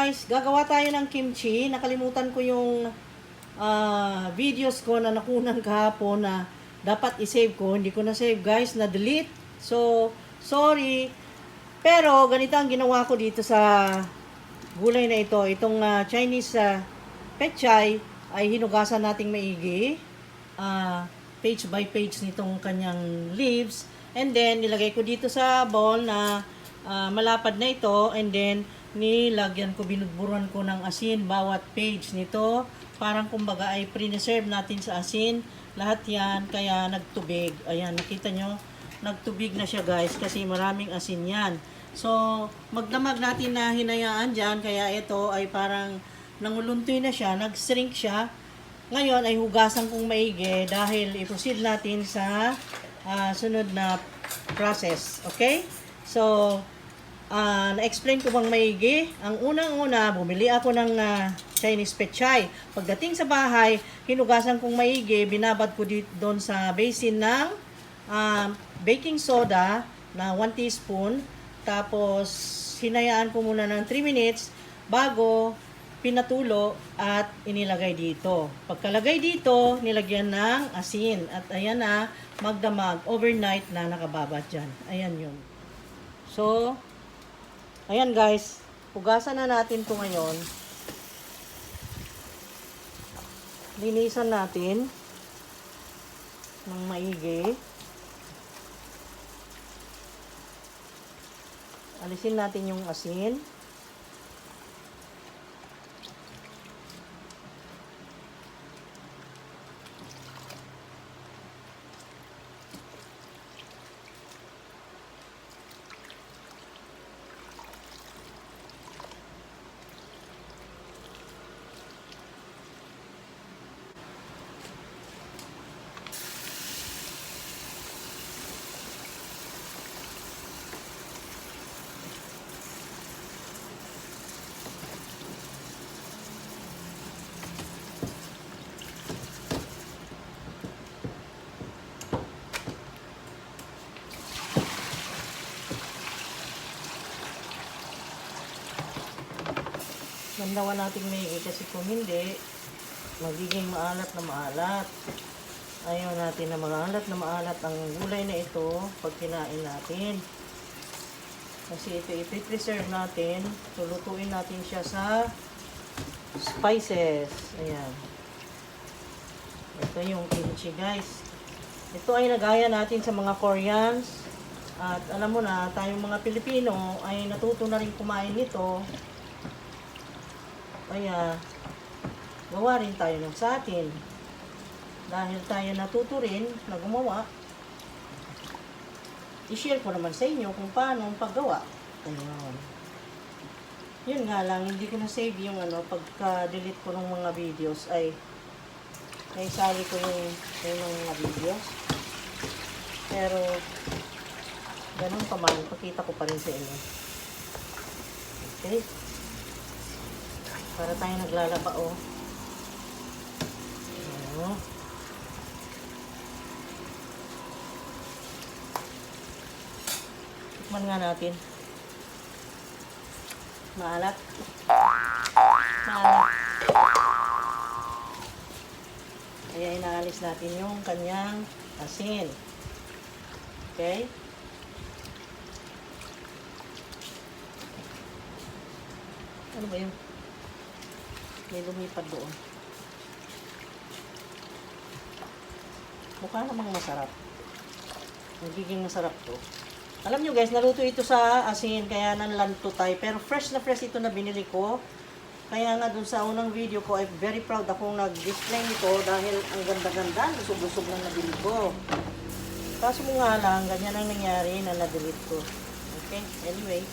guys, gagawa tayo ng kimchi. Nakalimutan ko yung videos ko na nakunan kahapon na dapat i-save ko. Hindi ko na-save guys, na-delete. So, sorry. Pero, ganito ang ginawa ko dito sa gulay na ito. Itong Chinese pechay ay hinugasan nating maigi. Page by page nitong kanyang leaves. And then, nilagay ko dito sa bowl na malapad na ito. And then, nilagyan ko, binudburan ko ng asin bawat page nito. Parang kumbaga ay pre-reserve natin sa asin. Lahat yan, kaya nagtubig. Ayan, nakita nyo? Nagtubig na siya guys kasi maraming asin yan. So, magdamag natin na hinayaan dyan. Kaya ito ay parang nanguluntoy na siya, nag-shrink siya. Ngayon ay hugasan kong maigi dahil i-proceed natin sa sunod na process. Okay? So, na-explain ko bang maigi? Ang unang-una, bumili ako ng Chinese pechay. Pagdating sa bahay, hinugasan kong maigi, binabad ko dito doon sa basin ng baking soda na 1 teaspoon. Tapos, hinayaan ko muna ng 3 minutes bago pinatulo at inilagay dito. Pagkalagay dito, nilagyan ng asin. At ayan na, magdamag. Overnight na nakababad dyan. Ayan yun. So, ayan guys, hugasan na natin ito ngayon. Linisan natin ng maigi. Alisin natin yung asin. Bandawan natin maigi kasi kung hindi, magiging maalat na maalat. Ayaw natin na maalat ang gulay na ito pag kinain natin. Kasi ito i-preserve natin. Tulutuin natin siya sa spices. Ayan. Ito yung kimchi guys. Ito ay nagaya natin sa mga Koreans. At alam mo na, tayong mga Pilipino ay natuto na rin kumain nito. Kaya, gawa rin tayo ng sa atin. Dahil tayo natuto rin na gumawa, i-share ko naman sa inyo kung paano ang paggawa. Ayun. Yun nga lang, hindi ko na-save yung pagka-delete ko ng mga videos ay sali ko yung mga videos. Pero, ganun pa man, pakita ko pa rin sa inyo. Okay? Para tayo naglalaba, oh. Oh. Tikman nga natin. Maalat. Maalat. Kaya inaalis natin yung kanyang asin. Okay? Ano ba yun? May lumipad doon. Mukha namang masarap. Magiging masarap to. Alam nyo guys, naluto ito sa asin, kaya nanlanto tayo. Pero fresh na fresh ito na binili ko. Kaya nga dun sa unang video ko, ay very proud akong nag-display nito dahil ang ganda-ganda, lusog-lusog lang nabili ko. Kaso mo nga lang, ganyan ang nangyari na na-delete ko. Okay, anyway.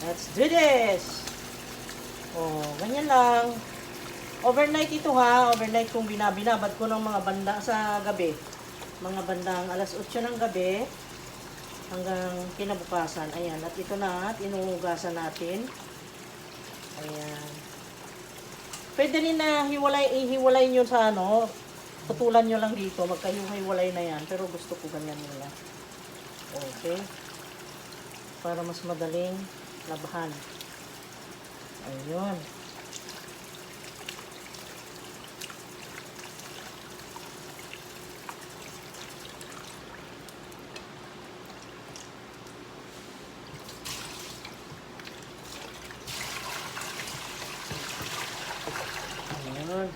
Let's do this! Oh, ganyan lang. Overnight ito ha. Overnight kung binabad ko ng mga banda sa gabi. Mga bandang alas 8 ng gabi hanggang kinabukasan. Ayan. At ito na at inuhugasan natin. Ayan. Pwede rin na ihiwalay nyo sa putulan nyo lang dito. Magkahiwalay na yan. Pero gusto ko ganyan nila. Okay. Para mas madaling labahan. Ayun. Ayun.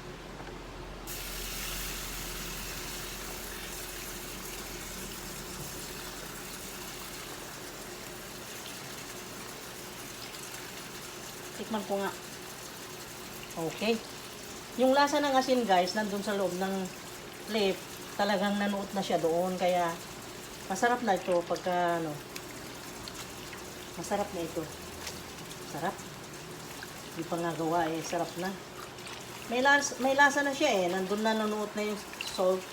Tikman ko nga. Okay. Yung lasa ng asin guys, nandun sa loob ng lip, talagang nanuot na siya doon. Kaya, masarap na ito pagka, ano, masarap na ito. Sarap. Hindi pa nga gawa eh, sarap na. May lasa na siya eh, nandun na nanuot na yung salt.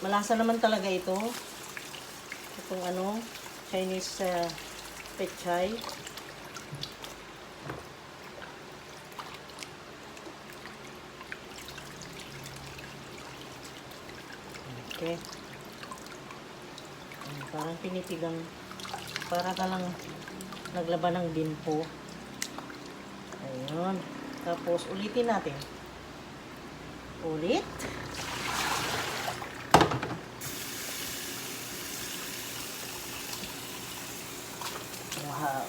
Malasa naman talaga ito. Itong ano, Chinese pechay. Okay. Parang pinitigang, para ka lang naglaban ng bimpo. Ayun. Tapos, ulitin natin. Ulit. Wow.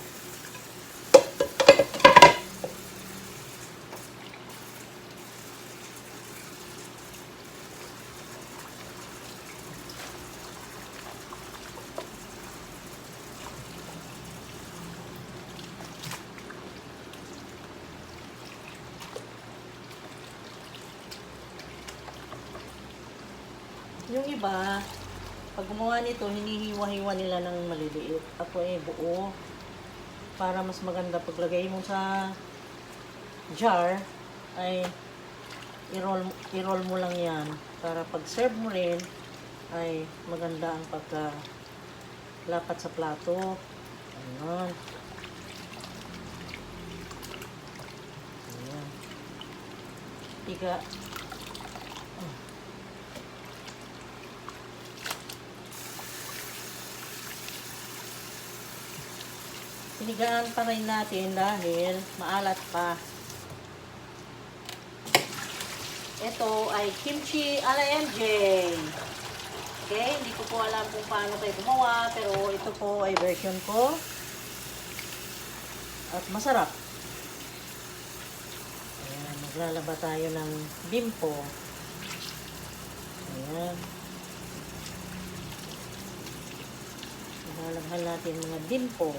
Yung iba, pag gumawa nito, hinihiwa-hiwa nila ng maliliit. Ako eh, buo. Para mas maganda paglagay mo sa jar, ay i-roll mo lang yan. Para pag serve mo rin, ay maganda ang pagka-lapat sa plato. Ayan. Ayan. Tiga. Sinigaan pa rin natin dahil maalat pa. Ito ay kimchi ala MJ. Okay, hindi ko po alam kung paano tayo gumawa, pero ito po ay version ko. At masarap. Ayan, maglalaba tayo ng bimpo. Ayan. Maglalabhan natin mga bimpo.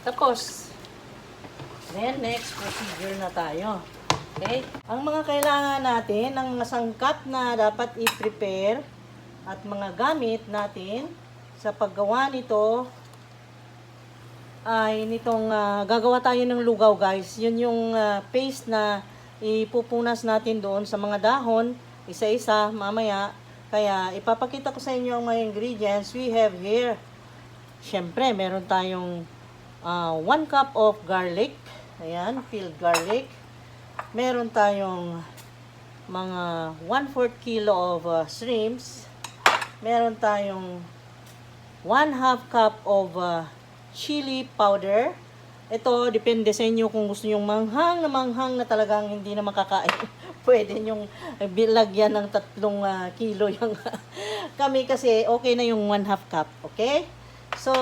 Tapos, then next procedure na tayo. Okay? Ang mga kailangan natin, ang mga sangkap na dapat i-prepare at mga gamit natin sa paggawa nito ay nitong gagawa tayo ng lugaw guys. Yun yung paste na ipupunas natin doon sa mga dahon, isa-isa mamaya. Kaya ipapakita ko sa inyo ang mga ingredients we have here. Syempre, meron tayong 1 cup of garlic. Ayan, peeled garlic. Meron tayong mga 1/4 kilo of shrimps. meron tayong 1/2 cup of chili powder. Ito, depende sa inyo kung gusto nyong manghang na talagang hindi na makakain. Pwede nyong lagyan ng 3 kilo yung kami kasi okay na yung 1/2 cup. Okay? So,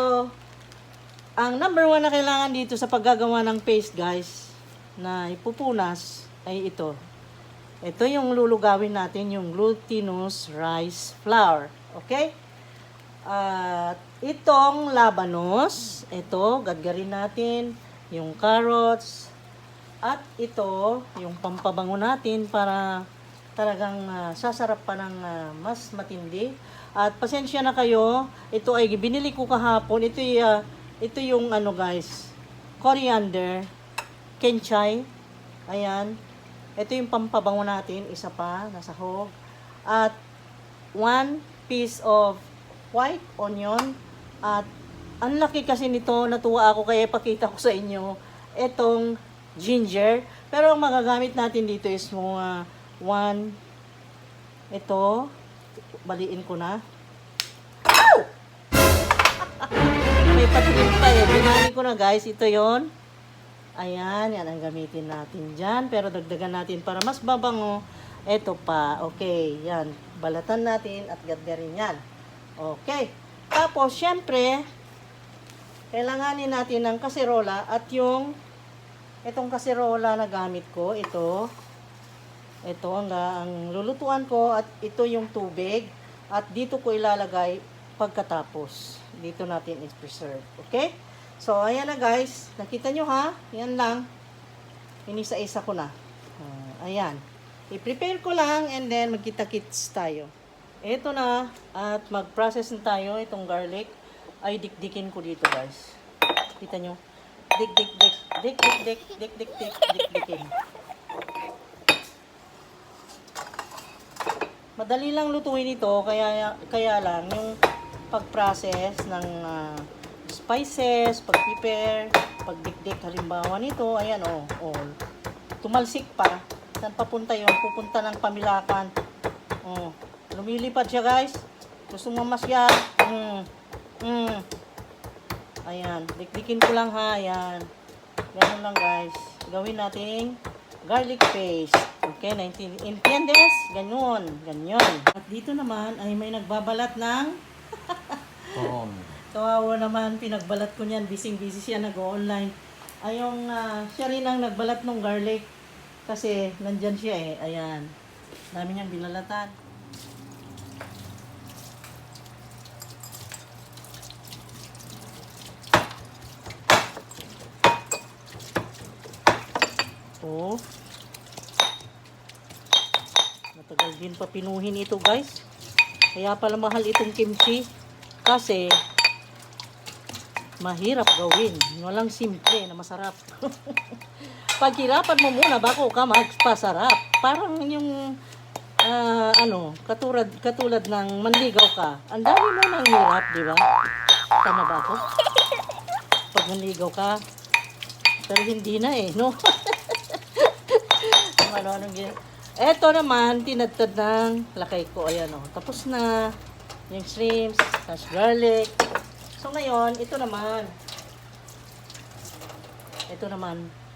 ang number 1 na kailangan dito sa paggagawa ng paste, guys, na ipupunas ay ito. Ito yung lulugawin natin, yung glutinous rice flour. Okay? At itong labanos, ito, gadgarin natin, yung carrots, at ito, yung pampabango natin para talagang sasarap pa ng mas matindi. At pasensya na kayo, ito ay binili ko kahapon. Ito yung ano guys, coriander, kenchay, ayan. Ito yung pampabango natin, isa pa, nasahog. At 1 piece of white onion. At ang laki kasi nito, natuwa ako kaya ipakita ko sa inyo itong ginger. Pero ang magagamit natin dito is mga 1, ito, baliin ko na. Ow! May patrim pa eh. Binali ko na guys, ito yon. Ayan, yan ang gamitin natin dyan. Pero dagdagan natin para mas babango. Ito pa, okay, yan. Balatan natin at gadgarin yan. Okay. Tapos, syempre, kailanganin natin ng kaserola at itong kaserola na gamit ko, ito ang lulutuan ko at ito yung tubig at dito ko ilalagay pagkatapos. Dito natin i-preserve. Okay? So, ayan na guys. Nakita nyo ha? Yan lang. Inisa-isa ko na. Ayan. I-prepare ko lang and then magkita-kits tayo. Ito na, at mag-process na tayo. Itong garlic ay dikdikin ko dito guys. Kita nyo? Dikdikin. Madali lang lutuin ito, kaya lang yung pag-process ng spices, pag-prepare, pagdikdik halimbawa nito, ayan tumalsik pa. Saan papunta yun? Pupunta ng pamilakan. Lumilipad siya guys. Gusto mo mamasya. Ayan. Dikdikin ko lang ha. Ayan. Ganun lang guys. Gawin nating garlic paste. Okay. Entiendes? Ganun. Ganyan. At dito naman ay may nagbabalat ng kawawa naman. Pinagbalat ko niyan. Busy siya nag-online. Ayong siya rin ang nagbalat ng garlic. Kasi nandyan siya eh. Ayan. Dami niyang binalatan. Matagal din pa pinuhin ito guys. Kaya pala mahal itong kimchi. Kasi mahirap gawin. Walang simple na masarap. Paghirapan mo muna bago ka magpasarap. Parang yung katulad ng manligaw ka. Ang dami mo ng hirap, di ba? Tama ba ako? Pag manligaw ka. Pero hindi na eh, no? Eto naman, tinadtad ng lakay ko. Ayan o. Tapos na yung shrimps, tas garlic. So ngayon, ito naman,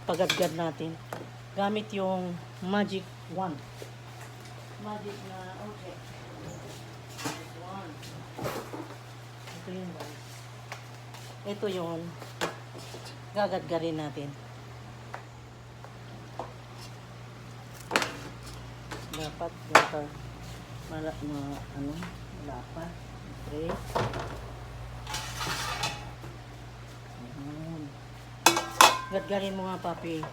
pagadgad natin. Gamit yung magic wand. Magic na object. Magic wand. Ito yun guys. Ito yun. Gagadgarin natin. Dapat wala pa. Okay. Gadgarin mo nga papi.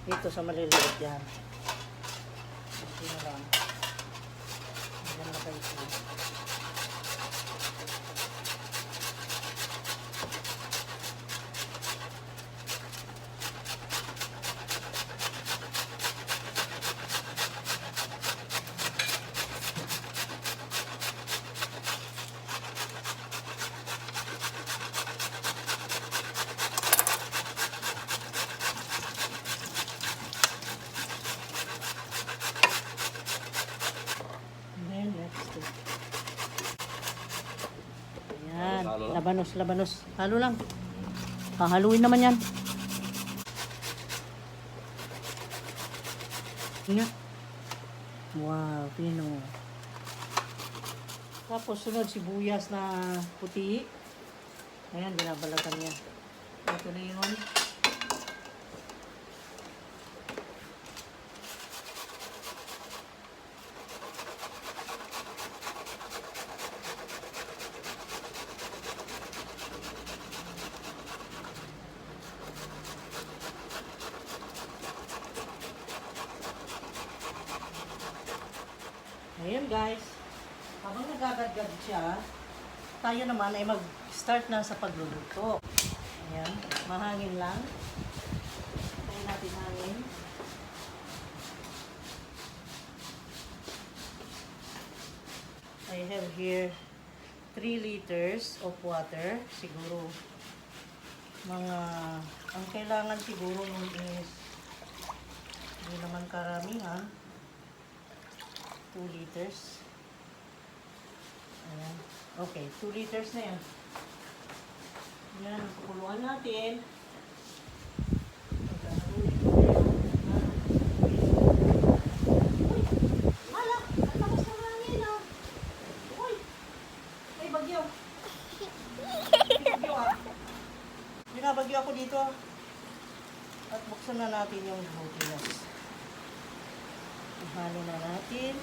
Dito sa maliliit yan. Okay na lang. Yan na kayo. Then next. Labanos. Halo lang. Hahaluin naman yan. Nga. Wow, pino. Tapos sunod sibuyas na puti. Ayan, binabalatan niya. Ito na yun. Ayan guys, habang nagagadgad siya, tayo naman ay mag-start na sa pagluluto. Ayan, mahangin lang. Tayo natin hangin. I have here 3 liters of water. Siguro, ang kailangan siguro nun is, hindi naman karamihan. 2 liters. Ayan. Okay, 2 liters na yan. Ayan, kukuluan natin. Uy! Hala! Ang lakas ng hangin, ah! Uy! May bagyo! Bagyo, ah! Binabagyo ako dito, ah. At buksan na natin yung glutinous. Ihalo na natin.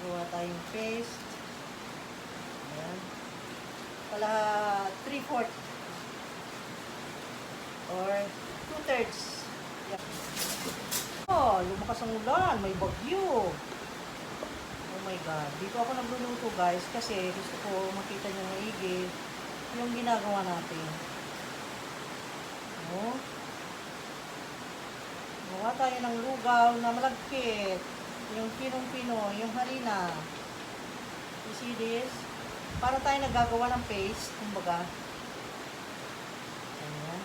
Gawa tayong paste. Ayan. Pala 3/4 or 2/3. Yeah. Oh, lumakas ang ulan. May bagyo. Oh my God. Dito ako nagluluto guys kasi gusto ko makita nyo maigi yung ginagawa natin. Oh. Gawa tayo ng lugaw na malagkit. Yung pinong-pino, yung harina. You see this? Para tayo nagagawa ng paste, kumbaga. Ayan.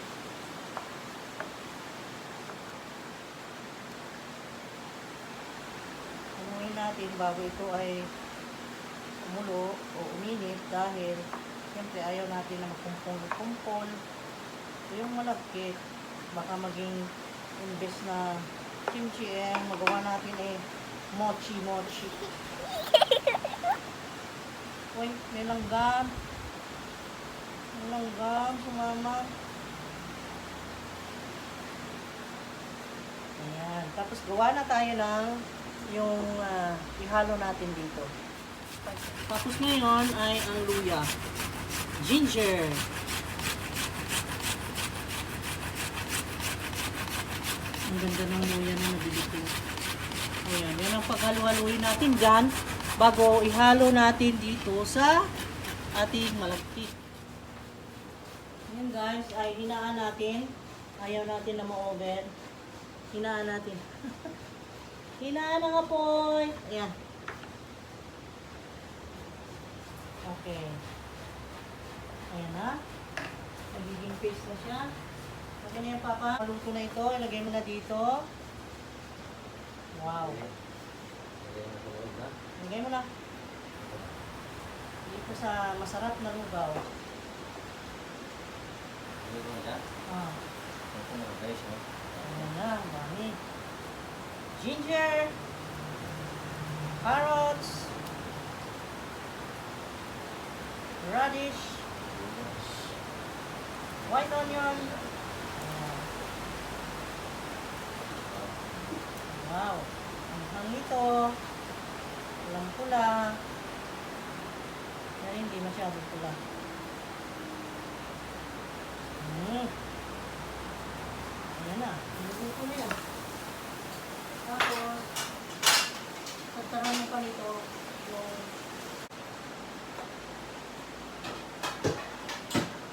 Haluin natin bago ito ay umulo o uminit dahil siyempre ayaw natin na magkumpol-kumpol. Yung malagkit, baka maging imbes na kimchi magawa natin mochi. Uy, may langgam. May langgam, sumama. Ayan. Tapos gawa na tayo ng yung ihalo natin dito. Tapos ngayon ay ang luya. Ginger. Ang ganda ng luya na nabili ko. Ayan, yan ang paghalo-haluin natin dyan bago ihalo natin dito sa ating malagkit. Ayan guys, ay hinaan natin. Ayaw natin na ma-oven. Hinaan natin. Hinaan ang apoy. Ayan. Okay. Ayan na. Nagiging paste na siya. Okay na yan, Papa. Maluto na ito. Ilagay mo na dito. Wow. Ilagay mo na. Dito sa masarap na lugaw. Ah. Ayan na. Dami. Ginger. Carrots. Radish. White onion. Wow. Ang hangito. Pulang pula. Pero hindi masyadong pula. Ayan na. Niluto na yan. Tapos, tataran mo pa nito yung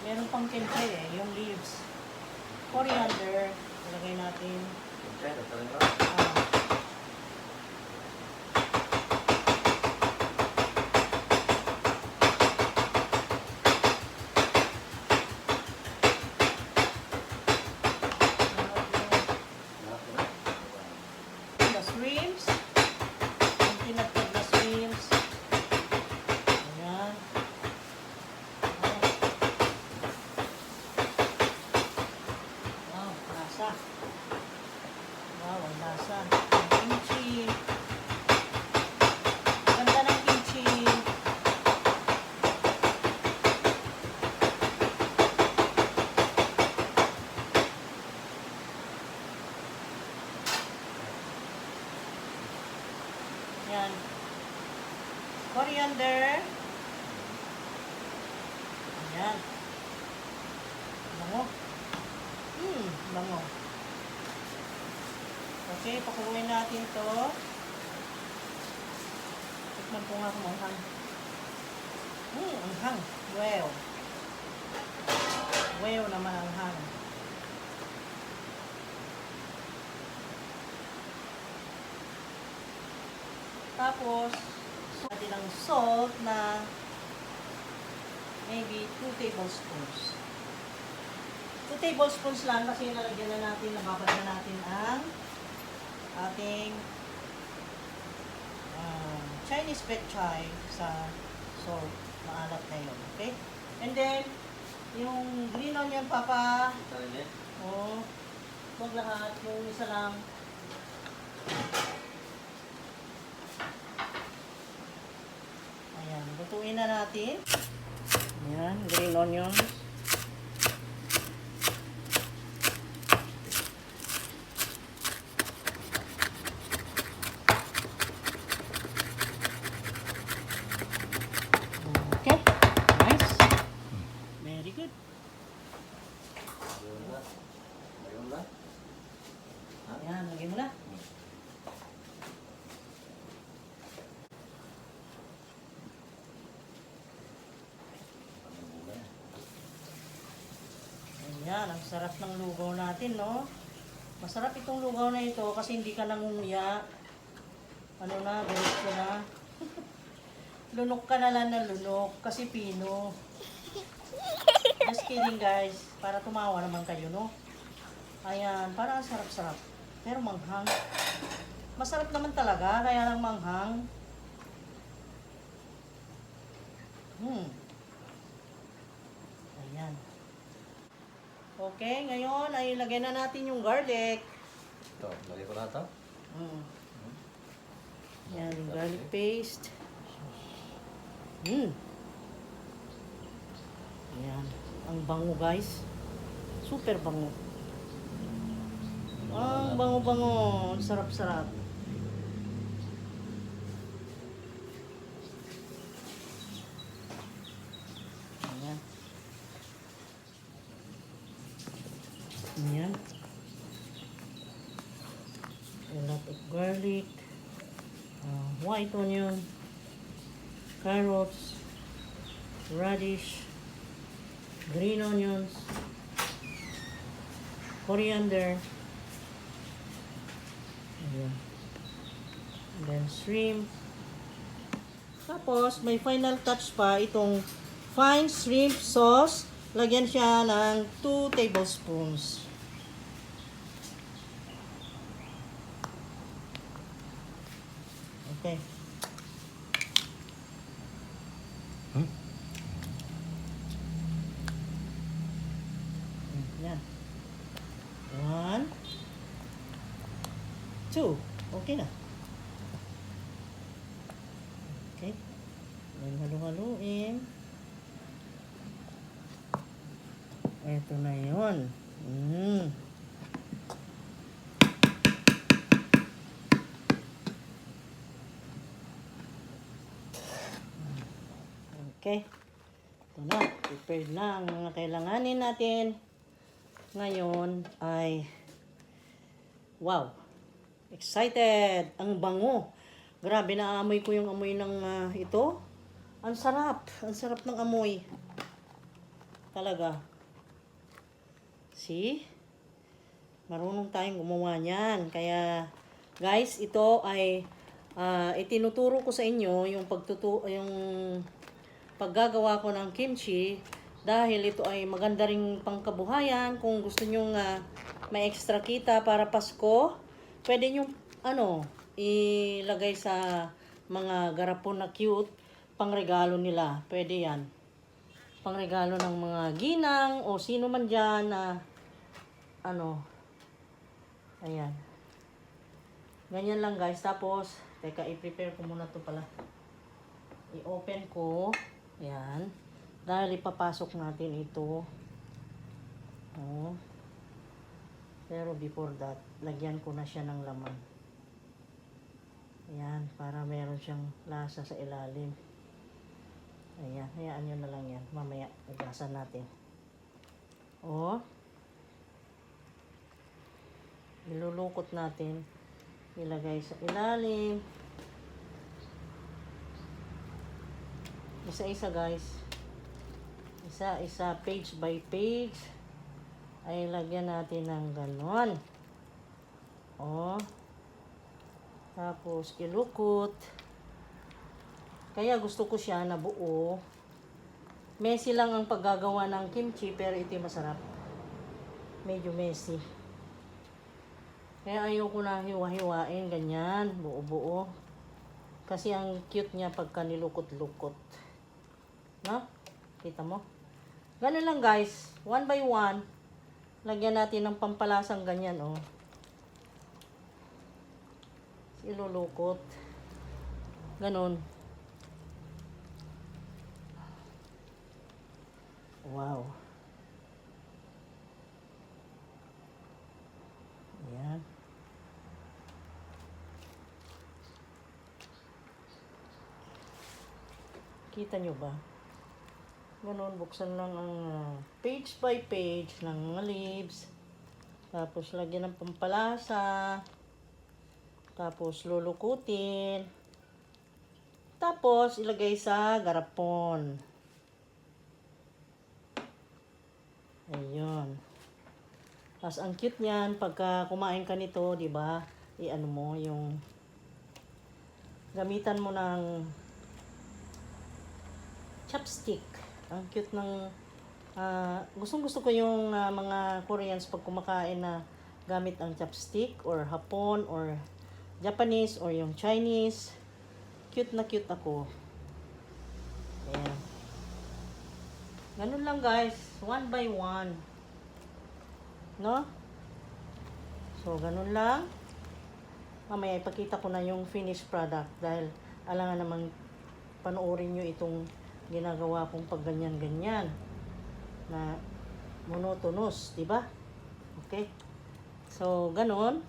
meron pang kimchi yung leaves. Coriander. Ilagay natin. Shrimps. Yung tinatag na shrimps. Ayan. coriander. Ayan. Bango. Bango. Okay, pakuluin natin to. Tikman ko nga kung anghang. Anghang. Wow. Wow naman anghang. Tapos, natin ng salt na maybe 2 tablespoons. 2 tablespoons lang kasi nalagyan na natin, nababad na natin ang ating Chinese pechay sa salt. Maalat na yun. Okay? And then, yung green onion, Papa. Oh, huwag lahat. Yung isa lang. Ayan, lutuin na natin. Ayan, green onions. Okay, nice. Very good. Ayan, lagay mo na. Ayan, ang sarap ng lugaw natin, no? Masarap itong lugaw na ito kasi hindi ka nangunguya. Ano na, diretso na. Lunok ka na lang na lunok kasi pino. Just kidding, guys. Para tumawa naman kayo, no? Ayan, para ang sarap-sarap. Pero manghang. Masarap naman talaga, kaya lang manghang. Ayan. Okay, ngayon ay lagay na natin yung garlic. Ito, lagay ko na ito. Yan, yung garlic paste. Ayan. Ang bango, guys. Super bango. Ang bango-bango. Sarap-sarap. Ayan. Ayan. A lot of garlic. White onion. Carrots. Radish. Green onions. Coriander. Ayan. And then shrimp. Tapos, may final touch pa itong fine shrimp sauce. Lagyan siya ng 2 tablespoons. Okay. Yan. 1, 2. Okay na. Okay. Then halu-haluin. Ito na yun. Okay. Ito na. Prepared na ang mga kailanganin natin. Ngayon ay wow. Excited. Ang bango. Grabe, naamoy ko yung amoy ng ito. Ang sarap. Ang sarap ng amoy. Talaga. See? Marunong tayong gumawa niyan. Kaya, guys, ito ay itinuturo ko sa inyo yung paggagawa ko ng kimchi dahil ito ay maganda ring pangkabuhayan. Kung gusto nyo may extra kita para Pasko, pwede nyo ilagay sa mga garapon na cute, pangregalo nila. Pwede yan. Pangregalo ng mga ginang o sino man dyan na ayan. Ganyan lang, guys. Tapos, teka, i-prepare ko muna to pala. I-open ko. Ayan. Dahil ipapasok natin ito. Oh. Pero before that, lagyan ko na siya ng laman. Ayan, para meron siyang lasa sa ilalim. Ayan, hayaan nyo na lang yan. Mamaya, nagasan natin. O, ilulukot natin. Ilagay sa ilalim. Isa-isa guys. Isa-isa, page by page. Ay lagyan natin ng ganon. O, tapos ilukot. Kaya gusto ko siya na buo. Messy lang ang paggagawa ng kimchi, pero ito yung masarap. Medyo messy. Kaya ayoko na hiwa-hiwain, ganyan, buo-buo. Kasi ang cute niya pagka nilukot-lukot. No? Kita mo? Ganun lang guys, one by one. Lagyan natin ng pampalasang ganyan, oh. Ilulukot. Ganun. Wow. Ayan. Kita nyo ba? Ganun, buksan lang ang page by page ng mga leaves. Tapos lagyan ng pampalasa. Tapos lulukutin. Tapos ilagay sa garapon. Ayun. Tapos ang cute niyan pagka kumain ka nito, 'di ba? I-ano mo yung gamitan mo ng chopstick. Ang cute ng gustong-gusto ko yung mga Koreans pag kumakain na gamit ang chopstick or Hapon or Japanese or yung Chinese. Cute na cute ako. Ayan. Ganun lang guys, one by one. No? So, ganun lang. Mamaya ipakita ko na yung finished product dahil alangan namang panoorin nyo itong ginagawa kong pag ganyan-ganyan na monotonous, di ba? Okay? So, ganun.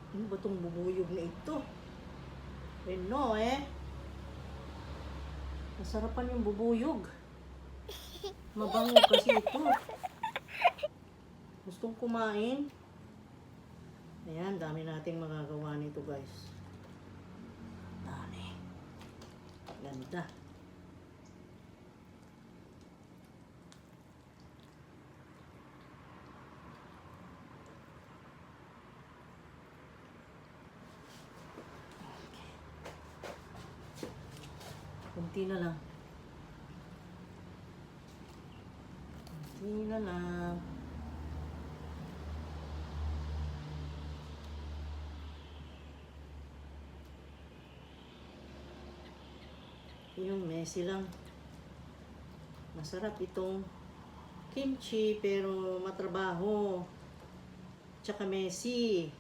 Ano ba itong bubuyog na ito? No eh. Masarapan yung bubuyog. Mabango kasi ito. Gustong kumain. Ayan, dami nating magagawa nito guys. Dami. Ganda. Kunti na lang. Kunti na lang. Yung messy lang. Masarap itong kimchi pero matrabaho. Tsaka messy.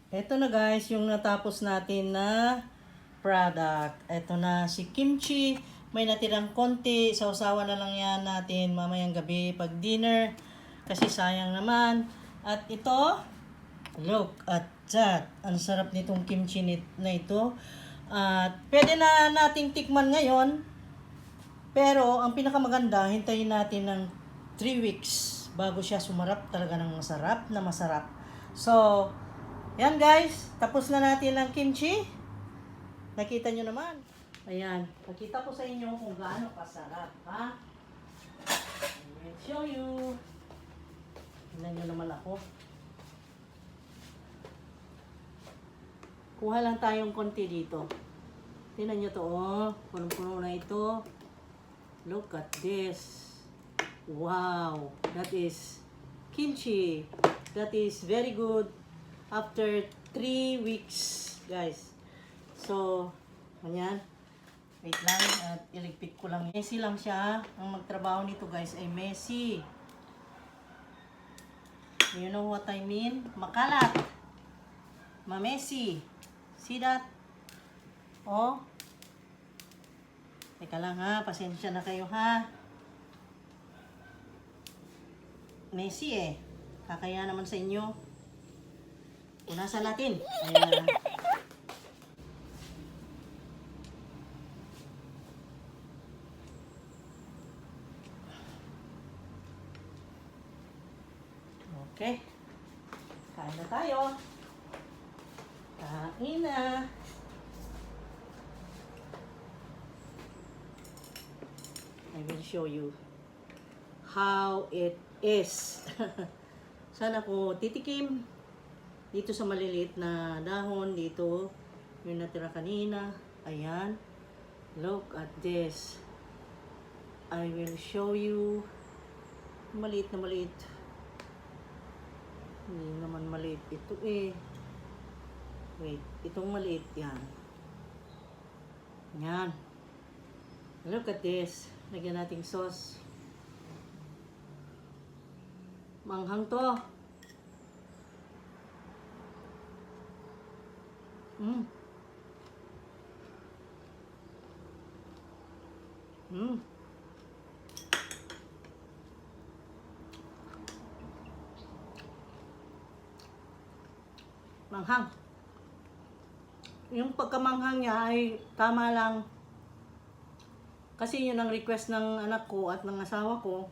Ito na guys, yung natapos natin na product. Ito na si kimchi. May natirang konti. Sausawan na lang yan natin mamayang gabi pag dinner. Kasi sayang naman. At ito, look at that. Ang sarap nitong kimchi na ito. At pwede na nating tikman ngayon. Pero ang pinakamaganda, hintayin natin ng 3 weeks bago siya sumarap talaga ng masarap na masarap. So, yan guys, tapos na natin ang kimchi. Nakita nyo naman. Ayan, nakita ko sa inyo kung gaano kasarap, ha? I will show you. Tingnan nyo naman ako. Kuha lang tayong konti dito. Tingnan nyo to, oh. Punong-puno na ito. Look at this. Wow, that is kimchi. That is very good. After 3 weeks, guys. So, ganyan. Wait lang, at iligpit ko lang. Messy lang siya. Ang magtrabaho nito, guys, ay messy. You know what I mean? Makalat. Ma-messy. See that? Oh. Teka lang ha, pasensya na kayo ha. Messy eh. Kakaya naman sa inyo. Punasan natin. Ayan. Okay. Kain na tayo. Kain na. I will show you how it is. Sana ko titikim. Dito sa maliliit na dahon, dito, yung natira kanina. Ayan. Look at this. I will show you. Maliit na maliit. Hindi naman maliit ito eh. Wait, itong maliit yan. Yan. Look at this. Lagyan nating sauce. Manghang to. Mm. Mm. Manghang. Yung pagkamanghang niya ay tama lang. Kasi yun ang request ng anak ko at ng asawa ko.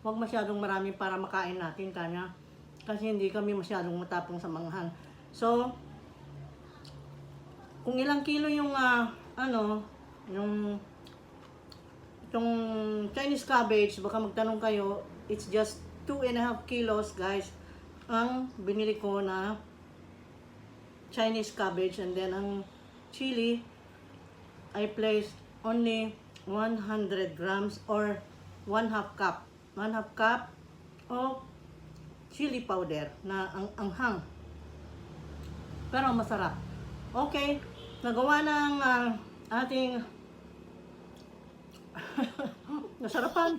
Huwag masyadong marami para makain natin kanya. Kasi hindi kami masyadong matapang sa manghang. So, kung ilang kilo yung yung itong Chinese cabbage, baka magtanong kayo, it's just 2.5 kilos guys ang binili ko na Chinese cabbage, and then ang chili I placed only 100 grams or 1/2 cup. 1/2 cup of chili powder na ang anghang. Pero masarap. Okay. Nagawa ng ating nasarapan.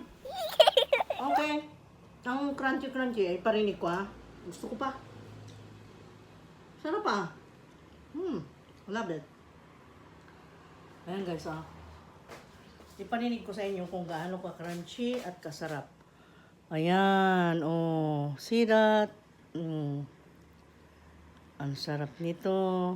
Okay. Ang crunchy ay parinig ko ha. Gusto ko pa. Sarap ah. Love it. Ayan guys, ipaninig ko sa inyo kung gaano ka crunchy at kasarap. Ayan, oh. See that? Ang sarap nito.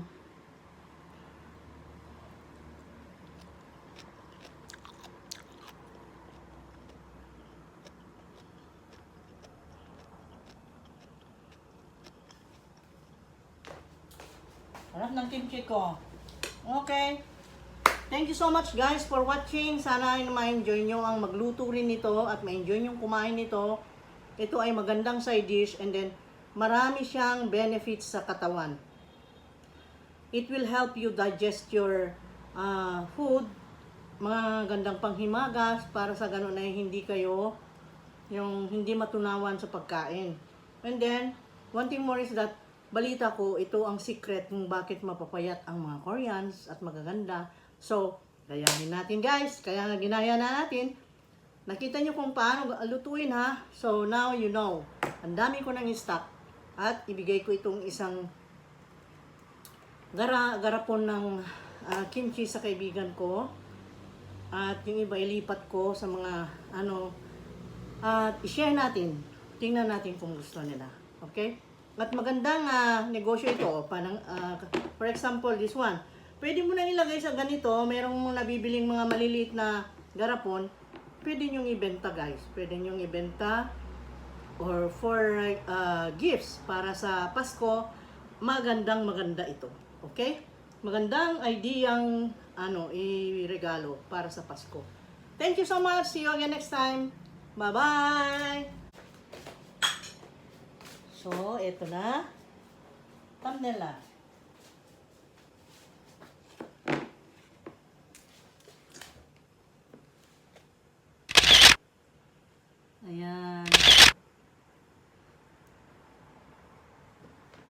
Sarap ng kimchi ko. Okay. Thank you so much guys for watching. Sana ay ma-enjoy nyo ang magluto rin nito at ma-enjoy nyo kumain nito. Ito ay magandang side dish and then marami siyang benefits sa katawan. It will help you digest your food. Mga gandang panghimagas para sa ganun ay hindi kayo yung hindi matunawan sa pagkain. And then, one thing more is that balita ko, ito ang secret kung bakit mapapayat ang mga Koreans at magaganda. So, gayahin natin guys. Kaya nga ginaya na natin. Nakita nyo kung paano lutuin ha. So, now you know. Ang dami ko ng stock. At ibigay ko itong isang garapon ng kimchi sa kaibigan ko. At yung iba ilipat ko sa mga at i-share natin. Tingnan natin kung gusto nila. Okay? At magandang negosyo ito. For example, this one. Pwede mo na ilagay sa ganito. Merong nabibiling mga maliliit na garapon. Pwede nyong ibenta guys. Pwede nyong ibenta. Or for gifts para sa Pasko. Maganda ito. Okay? Magandang ideyang i-regalo para sa Pasko. Thank you so much. See you again next time. Bye-bye! So, ito na. Thumbnail na.